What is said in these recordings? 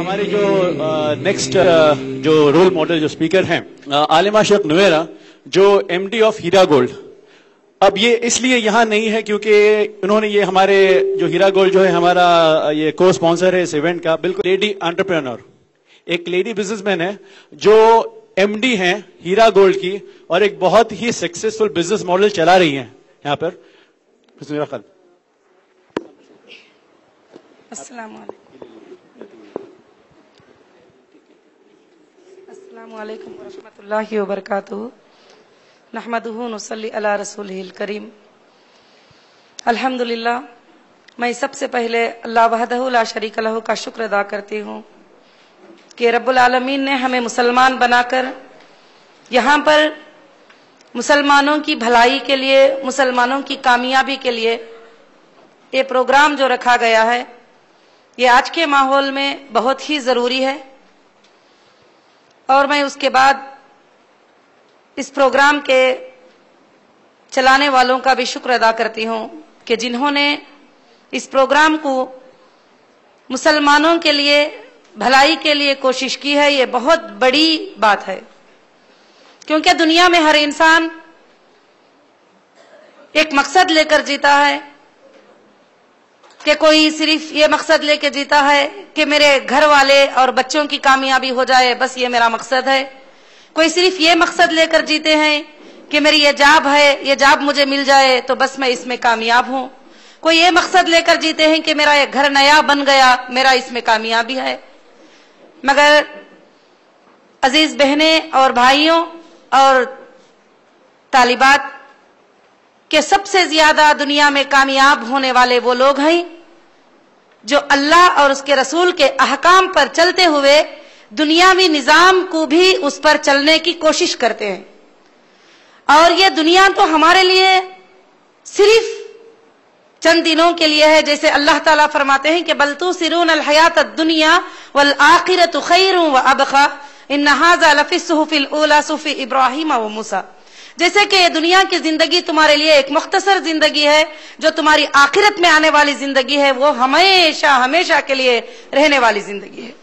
हमारे जो नेक्स्ट जो रोल मॉडल जो स्पीकर हैं आलिमा शेख नुवेरा जो एमडी ऑफ हीरा गोल्ड, अब ये इसलिए यहाँ नहीं है क्योंकि उन्होंने ये हमारे जो हीरा गोल्ड जो है हमारा ये को स्पॉन्सर है इस इवेंट का, बिल्कुल लेडी एंटरप्रेन्योर, एक लेडी बिजनेसमैन है जो एमडी हैं हीरा गोल्ड की और एक बहुत ही सक्सेसफुल बिजनेस मॉडल चला रही हैं यहाँ पर। अस्सलामुअलैकुम वरहमतुल्लाहि वबरकातुहू। नहमदुहु नुसल्ली अला रसूलिहिल करीम। अल्हम्दुलिल्लाह, मैं सबसे पहले अल्लाह वहदहु ला शरीक लहू का शुक्र अदा करती हूँ कि रब्बुल आलमीन ने हमें मुसलमान बनाकर यहाँ पर मुसलमानों की भलाई के लिए, मुसलमानों की कामयाबी के लिए ये प्रोग्राम जो रखा गया है, ये आज के माहौल में बहुत ही ज़रूरी है। और मैं उसके बाद इस प्रोग्राम के चलाने वालों का भी शुक्र अदा करती हूँ कि जिन्होंने इस प्रोग्राम को मुसलमानों के लिए, भलाई के लिए कोशिश की है। ये बहुत बड़ी बात है क्योंकि दुनिया में हर इंसान एक मकसद लेकर जीता है कि कोई सिर्फ ये मकसद लेकर जीता है कि मेरे घर वाले और बच्चों की कामयाबी हो जाए, बस ये मेरा मकसद है। कोई सिर्फ ये मकसद लेकर जीते हैं कि मेरी ये जॉब है, ये जॉब मुझे मिल जाए तो बस मैं इसमें कामयाब हूं। कोई ये मकसद लेकर जीते हैं कि मेरा ये घर नया बन गया, मेरा इसमें कामयाबी है। मगर अजीज बहनें और भाइयों और तालिबात के सबसे ज्यादा दुनिया में कामयाब होने वाले वो लोग हैं जो अल्लाह और उसके रसूल के अहकाम पर चलते हुए दुनियावी निजाम को भी उस पर चलने की कोशिश करते हैं। और ये दुनिया तो हमारे लिए सिर्फ चंद दिनों के लिए है, जैसे अल्लाह ताला फरमाते हैं कि बल तुसिरून अल हयात दुनिया वल आखिरतु खैरुन व अबका इन्न हाज़ा लफी सुहुफिल ऊला सुफी इब्राहीम व मूसा। जैसे कि ये दुनिया की जिंदगी तुम्हारे लिए एक मुख्तसर जिंदगी है, जो तुम्हारी आखिरत में आने वाली जिंदगी है वो हमेशा हमेशा के लिए रहने वाली जिंदगी है।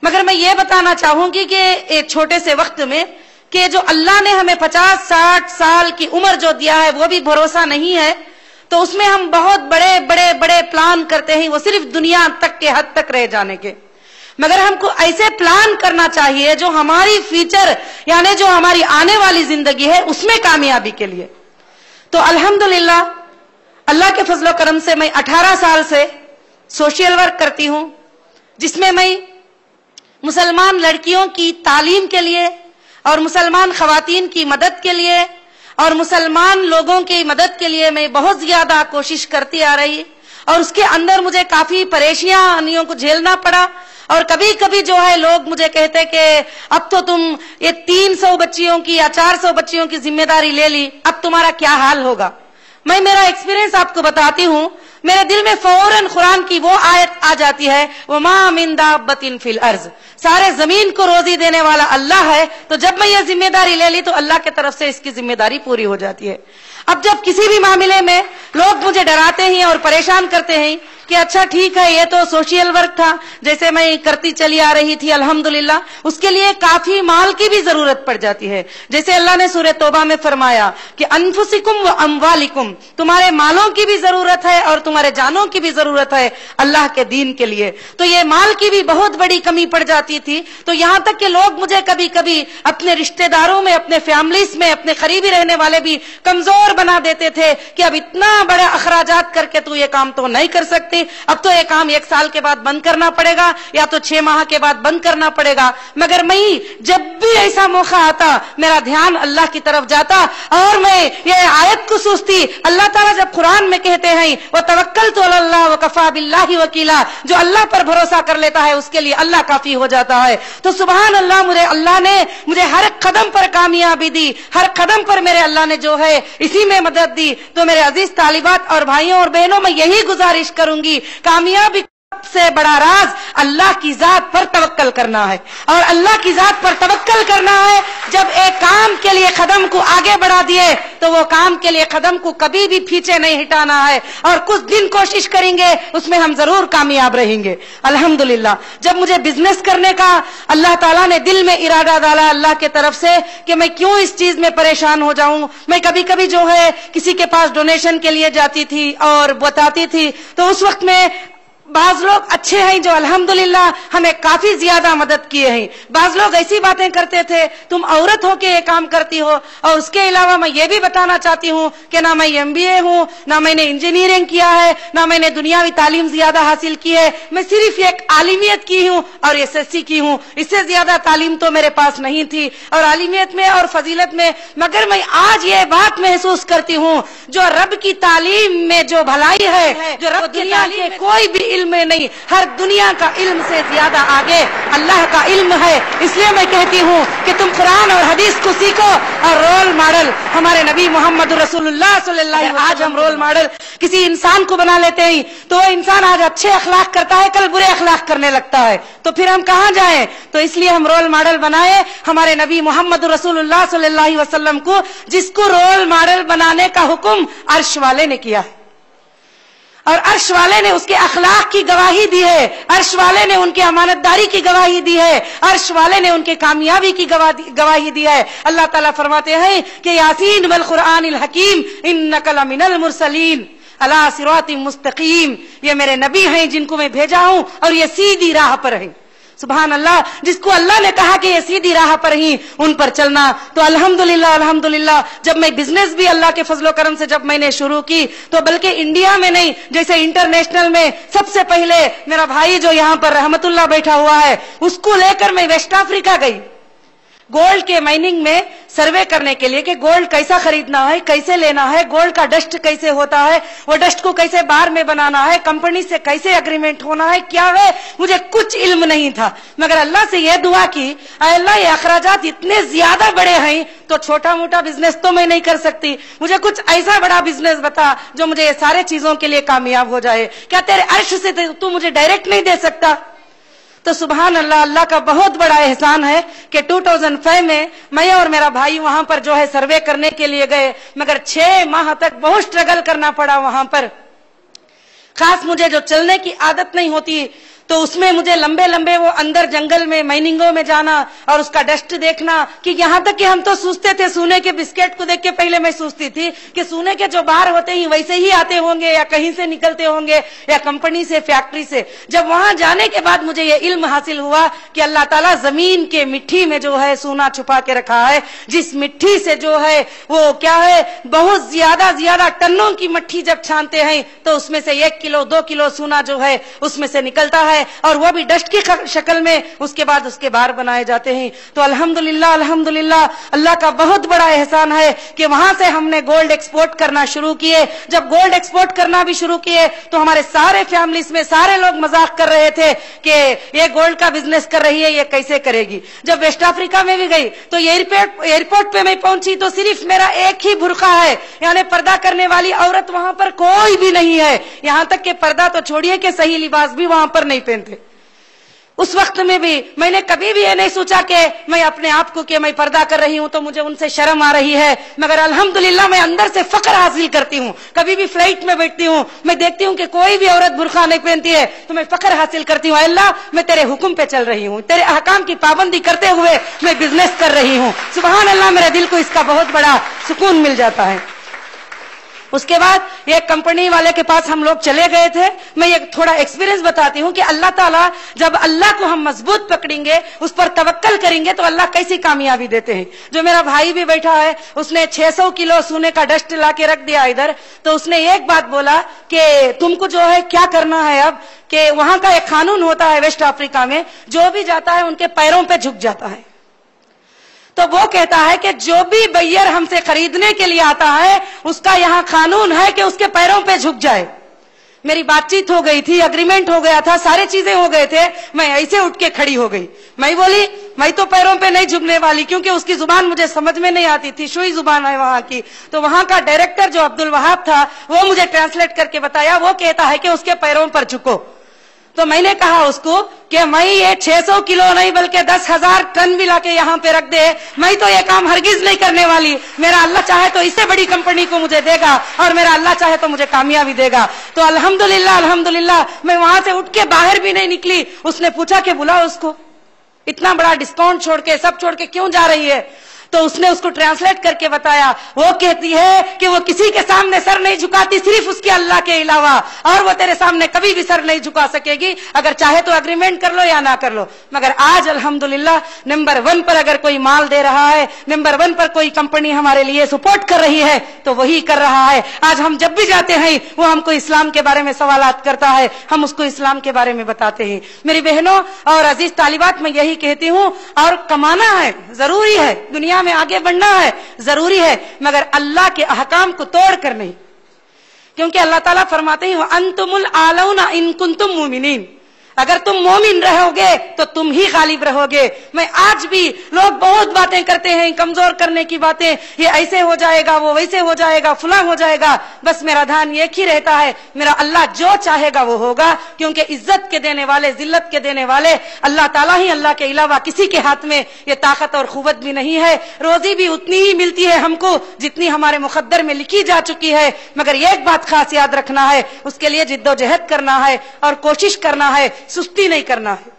मगर मैं ये बताना चाहूंगी कि एक छोटे से वक्त में कि जो अल्लाह ने हमें 50-60 साल की उम्र जो दिया है वो भी भरोसा नहीं है, तो उसमें हम बहुत बड़े बड़े बड़े प्लान करते हैं, वो सिर्फ दुनिया तक के हद तक रह जाने के। मगर हमको ऐसे प्लान करना चाहिए जो हमारी फ्यूचर यानी जो हमारी आने वाली जिंदगी है उसमें कामयाबी के लिए। तो अल्हम्दुलिल्लाह, अल्लाह के फजलो करम से मैं 18 साल से सोशल वर्क करती हूं, जिसमें मैं मुसलमान लड़कियों की तालीम के लिए और मुसलमान खवातीन की मदद के लिए और मुसलमान लोगों की मदद के लिए मैं बहुत ज्यादा कोशिश करती आ रही। और उसके अंदर मुझे काफी परेशानियों को झेलना पड़ा। और कभी कभी जो है लोग मुझे कहते कि अब तो तुम ये 300 बच्चियों की या 400 बच्चियों की जिम्मेदारी ले ली, अब तुम्हारा क्या हाल होगा। मैं मेरा एक्सपीरियंस आपको बताती हूँ। मेरे दिल में फौरन कुरान की वो आयत आ जाती है, वो मा मिन दाब्बतिन फिल अर्ज, सारे जमीन को रोजी देने वाला अल्लाह है। तो जब मैं ये जिम्मेदारी ले ली तो अल्लाह की तरफ से इसकी जिम्मेदारी पूरी हो जाती है। अब जब किसी भी मामले में लोग मुझे डराते हैं और परेशान करते हैं कि अच्छा ठीक है ये तो सोशल वर्क था, जैसे मैं करती चली आ रही थी अल्हम्दुलिल्लाह, उसके लिए काफी माल की भी जरूरत पड़ जाती है। जैसे अल्लाह ने सूरह तौबा में फरमाया कि अनफुसिकुम व अमवालिकुम, तुम्हारे मालों की भी जरूरत है और तुम्हारे जानों की भी जरूरत है अल्लाह के दीन के लिए। तो ये माल की भी बहुत बड़ी कमी पड़ जाती थी। तो यहां तक कि लोग मुझे कभी कभी अपने रिश्तेदारों में, अपने फैमिलीज में, अपने करीबी रहने वाले भी कमजोर बना देते थे कि अब इतना बड़ा अखराजात करके तू ये काम तो नहीं कर सकती, अब तो ये काम 1 साल के बाद बंद करना पड़ेगा या तो 6 माह के बाद बंद करना पड़ेगा। मगर मैं जब भी ऐसा मौका आता मेरा ध्यान अल्लाह की तरफ जाता और मैं ये आयत को सोचती। अल्लाह ताला जब कुरान में कहते हैं वो तवक्कलतु अलल्लाह व कफा बिल्लाहि वकीला, जो अल्लाह पर भरोसा कर लेता है उसके लिए अल्लाह काफी हो जाता है। तो सुभान अल्लाह, मुझे अल्लाह ने मुझे हर कदम पर कामयाबी दी, हर कदम पर मेरे अल्लाह ने जो है इसी में मदद दी। तो मेरे अजीज तालिबात और भाइयों और बहनों, मैं यही गुजारिश करूंगी, कामयाबी से बड़ा राज अल्लाह की जात पर तवक्कल करना है। और अल्लाह की जात पर तवक्कल करना है। जब एक काम के लिए कदम को आगे बढ़ा दिए تو وہ کام کے لیے قدم کو کبھی بھی پیچھے نہیں ہٹانا ہے اور کچھ دن کوشش کریں گے اس میں ہم ضرور کامیاب رہیں گے. الحمدللہ جب مجھے بزنس کرنے کا اللہ تعالیٰ نے دل میں ارادہ ڈالا اللہ کے طرف سے کہ میں کیوں اس چیز میں پریشان ہو جاؤں. میں کبھی کبھی جو ہے کسی کے پاس ڈونیشن کے لیے جاتی تھی اور بتاتی تھی تو اس وقت میں بعض لوگ اچھے ہیں جو الحمدللہ ہمیں کافی زیادہ مدد کیے ہیں. بعض لوگ ایسی باتیں کرتے تھے تم عورت ہو کے یہ کام کرتی ہو. اور اس کے علاوہ میں یہ بھی بتانا چاہتی ہوں کہ نہ میں MBA ہوں نہ میں نے انجینئرنگ کیا ہے نہ میں نے دنیاوی تعلیم زیادہ حاصل کی ہے. میں صرف ایک عالمیت کی ہوں اور SSC کی ہوں. اس سے زیادہ تعلیم تو میرے پاس نہیں تھی اور عالمیت میں اور فضیلت میں. مگر میں آج یہ بات محسوس کرتی ہوں جو رب کی تعلیم میں جو بھلائی ہے جو رب دنیا کے کوئی بھی علم میں نہیں, ہر دنیا کا علم سے زیادہ آگے اللہ کا علم ہے. اس لیے میں کہتی ہوں کہ تم قرآن اور حدیث کو سیکھو اور رول ماڈل ہمارے نبی محمد رسول اللہ صلی اللہ علیہ وسلم. آج ہم رول ماڈل کسی انسان کو بنا لیتے ہیں تو وہ انسان آج اچھے اخلاق کرتا ہے کل برے اخلاق کرنے لگتا ہے تو پھر ہم کہاں جائیں. تو اس لیے ہم رول ماڈل بنائے ہمارے نبی محمد رسول اللہ صلی اللہ علیہ وسلم کو, جس کو رول ماڈل بنانے کا حکم عرش والے نے کیا ہے اور عرش والے نے اس کے اخلاق کی گواہی دی ہے. عرش والے نے ان کی امانت داری کی گواہی دی ہے. عرش والے نے ان کے کامیابی کی گواہی دی ہے. اللہ تعالیٰ فرماتے ہیں کہ یاسین والقرآن الحکیم انک لمن المرسلین علی صراط مستقیم. یہ میرے نبی ہیں جن کو میں بھیجا ہوں اور یہ سیدھی راہ پر ہیں. سبحان اللہ, جس کو اللہ نے کہا کہ یہ سیدھی راہ پر ہی ان پر چلنا. تو الحمدللہ جب میں بزنس بھی اللہ کے فضل و کرم سے جب میں نے شروع کی تو بلکہ انڈیا میں نہیں جیسے انٹرنیشنل میں سب سے پہلے میرا بھائی جو یہاں پر رحمت اللہ بیٹھا ہوا ہے اس کو لے کر میں ویسٹ افریقہ گئی گولڈ کے مائننگ میں سروے کرنے کے لیے کہ گولڈ کیسا خریدنا ہے, کیسے لینا ہے, گولڈ کا ڈسٹ کیسے ہوتا ہے, وہ ڈسٹ کو کیسے بار میں بنانا ہے, کمپنی سے کیسے اگریمنٹ ہونا ہے, کیا ہے. مجھے کچھ علم نہیں تھا مگر اللہ سے یہ دعا کی اے اللہ یہ اخراجات اتنے زیادہ بڑے ہیں تو چھوٹا موٹا بزنس تو میں نہیں کر سکتی, مجھے کچھ ایسا بڑا بزنس بتا جو مجھے یہ سارے چیزوں کے لیے کامیاب ہو جائے. کیا تیرے عرش سے تو مجھے ڈائریکٹ نہیں دے سکتا. تو سبحان اللہ, اللہ کا بہت بڑا احسان ہے کہ 2005 میں میں اور میرا بھائی وہاں پر جو ہے سروے کرنے کے لیے گئے مگر 6 ماہ تک بہت سٹرگل کرنا پڑا وہاں پر. خاص مجھے جو چلنے کی عادت نہیں ہوتی تو اس میں مجھے لمبے لمبے وہ اندر جنگل میں مائننگوں میں جانا اور اس کا ڈسٹ دیکھنا کہ یہاں تک کہ ہم تو سوچتے تھے سونے کے بسکٹ کو دیکھ کے پہلے میں سوچتی تھی کہ سونے کے جو باہر ہوتے ہیں ویسے ہی آتے ہوں گے یا کہیں سے نکلتے ہوں گے یا کمپنی سے فیکٹری سے. جب وہاں جانے کے بعد مجھے یہ علم حاصل ہوا کہ اللہ تعالیٰ زمین کے مٹھی میں جو ہے سونا چھپا کے رکھا ہے, جس مٹھی سے جو ہے وہ کیا ہے بہت زیادہ ٹنوں کی مٹھی جب چھانتے ہیں تو اس میں سے 1 کلو 2 کلو سونا جو ہے اس میں سے نکلتا ہے اور وہ بھی ڈسٹ کی شکل میں اس کے بعد اس کے بار بنائے جاتے ہیں. تو الحمدللہ اللہ کا بہت بڑا احسان ہے کہ وہاں سے ہم نے گولڈ ایکسپورٹ کرنا شروع کیے. جب گولڈ ایکسپورٹ کرنا بھی شروع کیے تو ہمارے سارے فیملیز میں سارے لوگ مذاق کر رہے تھے کہ یہ گولڈ کا بزنس کر رہی ہے یہ کیسے کرے گی. جب ویسٹ افریقہ میں بھی گئی تو ایئرپورٹ پہ میں پہنچی تو صرف میرا ایک ہی برقع ہے, یعنی پردہ کرنے والی عورت وہاں پر کوئی بھی نہیں ہے. یہاں تک کہ پردہ تو چھوڑیے کہ صحیح لباس بھی وہاں پر نہیں پہنتے. اس وقت میں بھی میں نے کبھی بھی یہ نہیں سوچا کہ میں اپنے آپ کو کہ میں پردہ کر رہی ہوں تو مجھے ان سے شرم آ رہی ہے, مگر الحمدللہ میں اندر سے فخر حاصل کرتی ہوں. کبھی بھی فلائٹ میں بیٹھتی ہوں میں دیکھتی ہوں کہ کوئی بھی عورت برقع نہیں پہنتی ہے تو میں فخر حاصل کرتی ہوں, اللہ میں تیرے حکم پہ چل رہی ہوں, تیرے احکام کی پابندی کرتے ہوئے میں بزنس کر رہی ہوں. سبحان اللہ, میرے دل کو اس کا بہت بڑا سکون مل جاتا ہے. اس کے بعد ایک کمپنی والے کے پاس ہم لوگ چلے گئے تھے. میں ایک تھوڑا ایکسپیرینس بتاتی ہوں کہ اللہ تعالیٰ جب اللہ کو ہم مضبوط پکڑیں گے اس پر توکل کریں گے تو اللہ کیسی کامیابی دیتے ہیں. جو میرا بھائی بھی بیٹھا ہے اس نے 600 کلو سونے کا ڈسٹ لا کے رکھ دیا ادھر, تو اس نے ایک بات بولا کہ تم کو جو ہے کیا کرنا ہے اب, کہ وہاں کا ایک قانون ہوتا ہے ویسٹ افریقہ میں, جو بھی جاتا ہے ان کے پیروں پہ جھک جاتا ہے. تو وہ کہتا ہے کہ جو بھی بائر ہم سے خریدنے کے لیے آتا ہے اس کا یہاں قانون ہے کہ اس کے پیروں پہ جھک جائے. میری بات چیت ہو گئی تھی, اگریمنٹ ہو گیا تھا, سارے چیزیں ہو گئے تھے, میں ایسے اٹھ کے کھڑی ہو گئی. میں بولی میں تو پیروں پہ نہیں جھکنے والی, کیونکہ اس کی زبان مجھے سمجھ میں نہیں آتی تھی, شوئی زبان ہے وہاں کی. تو وہاں کا ڈائریکٹر جو عبد الوہاب تھا وہ مجھے ٹرانسلیٹ کر کے بتایا, وہ کہتا ہے کہ اس کے پیروں پر جھکو. तो मैंने कहा उसको कि मैं ये 600 किलो नहीं बल्कि 10,000 टन भी लाके यहाँ पे रख दे, मैं तो ये काम हरगिज नहीं करने वाली। मेरा अल्लाह चाहे तो इससे बड़ी कंपनी को मुझे देगा और मेरा अल्लाह चाहे तो मुझे कामयाबी देगा। तो अल्हम्दुलिल्लाह अल्हम्दुलिल्लाह मैं वहां से उठ के बाहर भी नहीं निकली। उसने पूछा कि बुलाओ उसको, इतना बड़ा डिस्काउंट छोड़ के सब छोड़ के क्यों जा रही है? तो उसने उसको ट्रांसलेट करके बताया। वो कहती है कि वो किसी के सामने सर नहीं झुकाती सिर्फ उसके अल्लाह के अलावा, और वो तेरे सामने कभी भी सर नहीं झुका सकेगी, अगर चाहे तो एग्रीमेंट कर लो या ना कर लो। मगर आज अल्हम्दुलिल्लाह नंबर 1 पर अगर कोई माल दे रहा है, नंबर 1 पर कोई कंपनी हमारे लिए सपोर्ट कर रही है तो वही कर रहा है। आज हम जब भी जाते हैं वो हमको इस्लाम के बारे में सवालात करता है, हम उसको इस्लाम के बारे में बताते हैं। मेरी बहनों और अजीज तालिबात, मैं यही कहती हूँ, और कमाना है जरूरी है, दुनिया में आगे बढ़ना है जरूरी है, मगर अल्लाह के अहकाम को तोड़ कर नहीं। क्योंकि अल्लाह ताला फरमाते हैं अंतुमुल आलौना इन कुंतुम मुमिनीन, अगर तुम मोमिन रहोगे तो तुम ही गालिब रहोगे। मैं आज भी लोग बहुत बातें करते हैं, कमजोर करने की बातें, ये ऐसे हो जाएगा, वो वैसे हो जाएगा, फुला हो जाएगा। बस मेरा ध्यान एक ही रहता है, मेरा अल्लाह जो चाहेगा वो होगा। क्योंकि इज्जत के देने वाले, जिल्लत के देने वाले अल्लाह ताला ही, अल्लाह के अलावा किसी के हाथ में ये ताकत और कुव्वत भी नहीं है। रोजी भी उतनी ही मिलती है हमको जितनी हमारे मुकद्दर में लिखी जा चुकी है। मगर एक बात खास याद रखना है, उसके लिए जिद्दोजहद करना है और कोशिश करना है, सुस्ती नहीं करना है।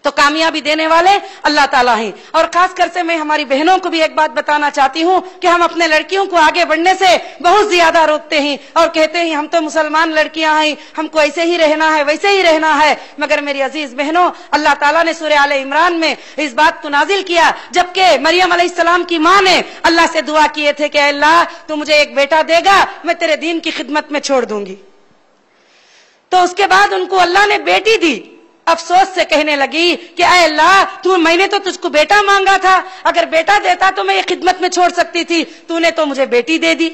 तो कामयाबी देने वाले अल्लाह ताला हैं। और खास कर से मैं हमारी बहनों को भी एक बात बताना चाहती हूँ कि हम अपने लड़कियों को आगे बढ़ने से बहुत ज्यादा रोकते हैं और कहते हैं हम तो मुसलमान लड़कियां हैं, हमको ऐसे ही रहना है, वैसे ही रहना है। मगर मेरी अजीज बहनों, अल्लाह ताला ने सूरह आले इमरान में इस बात को नाजिल किया जबकि मरियम अलैहिस्सलाम की माँ ने अल्लाह से दुआ किए थे कि अल्लाह तू मुझे एक बेटा देगा, मैं तेरे दीन की खिदमत में छोड़ दूंगी। तो उसके बाद उनको अल्लाह ने बेटी दी। अफसोस से कहने लगी कि ऐ अल्लाह, तू, मैंने तो तुझको बेटा मांगा था, अगर बेटा देता तो मैं ये खिदमत में छोड़ सकती थी, तूने तो मुझे बेटी दे दी।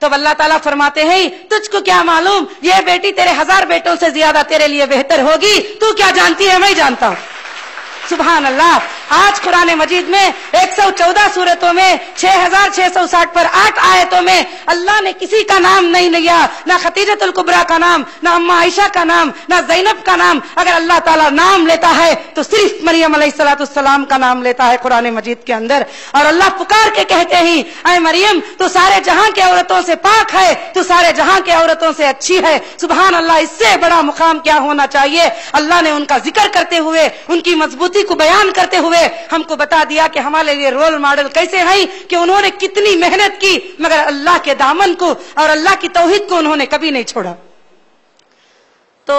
तो अल्लाह ताला फरमाते हैं तुझको क्या मालूम, ये बेटी तेरे 1000 बेटों से ज्यादा तेरे लिए बेहतर होगी, तू क्या जानती है, मैं जानता हूं। सुभान अल्लाह। आज कुरान मजीद में 114 सूरतों में 6660 पर 8 आयतों में अल्लाह ने किसी का नाम नहीं लिया, ना खतीजतुल कुबरा का नाम, ना अम्मा आयशा का नाम, ना ज़ैनब का नाम। अगर अल्लाह ताला नाम लेता है तो सिर्फ मरियम अलैहिस्सलाम का नाम लेता है कुरान मजीद के अंदर। और अल्लाह पुकार के कहते हैं ऐ मरियम, तू सारे जहां के औरतों से पाक है, तू सारे जहां के औरतों से अच्छी है। सुभान अल्लाह, इससे बड़ा मुकाम क्या होना चाहिए। अल्लाह ने उनका जिक्र करते हुए, उनकी मजबूती को बयान करते हुए हमको बता दिया कि हमारे लिए रोल मॉडल कैसे हैं, कि उन्होंने कितनी मेहनत की मगर अल्लाह के दामन को और अल्लाह की तौहीद को उन्होंने कभी नहीं छोड़ा। तो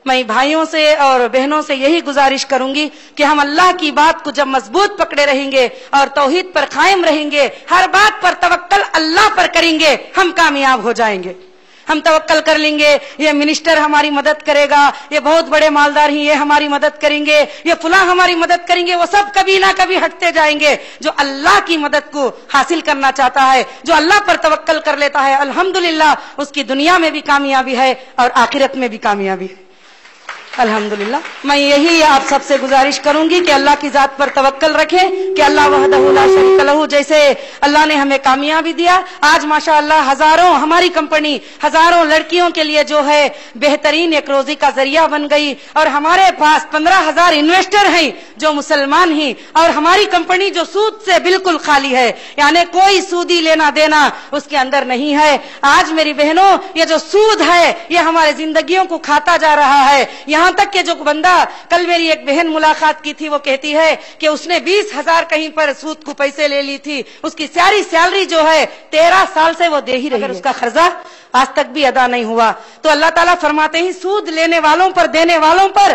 मैं भाइयों से और बहनों से यही गुजारिश करूंगी कि हम अल्लाह की बात को जब मजबूत पकड़े रहेंगे और तौहीद पर कायम रहेंगे, हर बात पर तवक्कल अल्लाह पर करेंगे, हम कामयाब हो जाएंगे। हम तवक्कल कर लेंगे, ये मिनिस्टर हमारी मदद करेगा, ये बहुत बड़े मालदार ही ये हमारी मदद करेंगे, ये फुला हमारी मदद करेंगे, वो सब कभी ना कभी हटते जाएंगे। जो अल्लाह की मदद को हासिल करना चाहता है, जो अल्लाह पर तवक्कल कर लेता है, अल्हम्दुलिल्लाह उसकी दुनिया में भी कामयाबी है और आखिरत में भी कामयाबी है। अल्हम्दुलिल्लाह। मैं यही आप सबसे गुजारिश करूंगी कि अल्लाह की जात पर तवक्कल रखें कि अल्लाह वहदहु ला शरीक लहू। जैसे अल्लाह ने हमें कामयाबी दिया, आज माशाअल्लाह हजारों, हमारी कंपनी हजारों लड़कियों के लिए जो है बेहतरीन एक रोजी का जरिया बन गई। और हमारे पास 15,000 इन्वेस्टर हैं जो मुसलमान ही, और हमारी कंपनी जो सूद से बिल्कुल खाली है, यानी कोई सूदी लेना देना उसके अंदर नहीं है। आज मेरी बहनों, ये जो सूद है ये हमारे जिंदगियों को खाता जा रहा है। यहां तक कि जो बंदा, कल मेरी एक बहन मुलाकात की थी, वो कहती है कि उसने 20,000 कहीं पर सूद को पैसे ले ली थी, उसकी सारी सैलरी जो है 13 साल से वो दे ही रही है, उसका खर्चा आज तक भी अदा नहीं हुआ। तो अल्लाह ताला फरमाते हैं सूद लेने वालों पर, देने वालों पर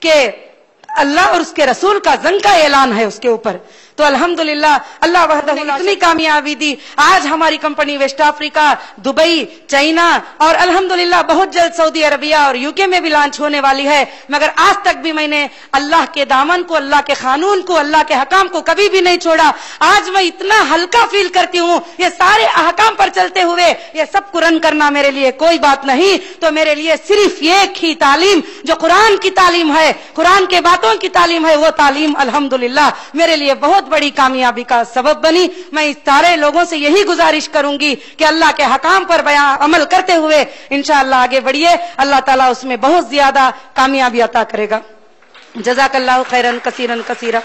के अल्लाह और उसके रसूल का जंग का ऐलान है उसके ऊपर। तो अल्हम्दुलिल्लाह अल्लाह वहदहु इतनी कामयाबी दी। आज हमारी company West Africa, Dubai, China और अल्हम्दुलिल्लाह बहुत जल्द सऊदी अरबिया और यूके में भी लॉन्च होने वाली है। मगर आज तक भी मैंने अल्लाह के दामन को, अल्लाह के कानून को, अल्लाह के हकाम को कभी भी नहीं छोड़ा। आज मैं इतना हल्का फील करती हूँ, ये सारे अहकाम पर चलते हुए ये सब कुरान करना मेरे लिए कोई बात नहीं। तो मेरे लिए सिर्फ एक ही तालीम, जो कुरान की तालीम है, कुरान के बातों की तालीम है, वो तालीम अल्हम्दुलिल्लाह मेरे लिए बहुत بہت بڑی کامیابی کا سبب بنی. میں اس سارے لوگوں سے یہی گزارش کروں گی کہ اللہ کے حکام پر عمل کرتے ہوئے انشاءاللہ آگے بڑھیے. اللہ تعالیٰ اس میں بہت زیادہ کامیابی عطا کرے گا. جزاک اللہ خیرن کثیرن کثیرہ.